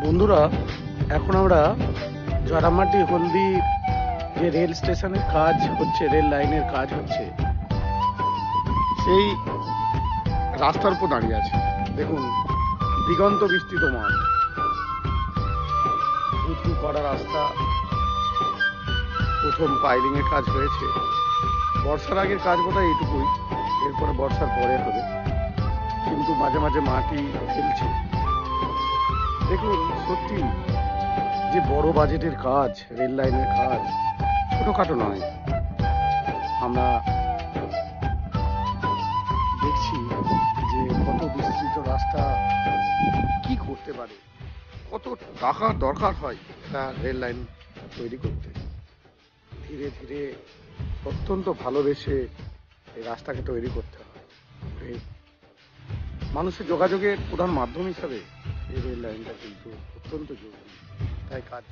বন্ধুরা, এখন আমরা জড়ামাটি হলদি যে রেল স্টেশনের কাজ হচ্ছে, রেল লাইনের কাজ হচ্ছে, সেই রাস্তার উপর দাঁড়িয়ে আছে। দেখুন, দিগন্ত বিস্তৃত মাঠ, উঁচু করা রাস্তা। প্রথম পাইলিং এর কাজ হয়েছে। বর্ষার আগের কাজ বোধহয় এইটুকুই, এরপরে বর্ষার পরে হবে, কিন্তু মাঝে মাঝে মাটি ফেলছে। দেখুন, সত্যি যে বড় বাজেটের কাজ, রেল লাইনের কাজ ছোটখাটো নয়। আমরা দেখছি যে কত বিস্তৃত রাস্তা কি করতে পারে, কত টাকা দরকার হয় একটা রেল লাইন তৈরি করতে। ধীরে ধীরে অত্যন্ত ভালোবেসে এই রাস্তাকে তৈরি করতে হয়। মানুষের যোগাযোগের প্রধান মাধ্যম হিসাবে এই রেল লাইনটা কিন্তু অত্যন্ত জরুরি, তাই কাজ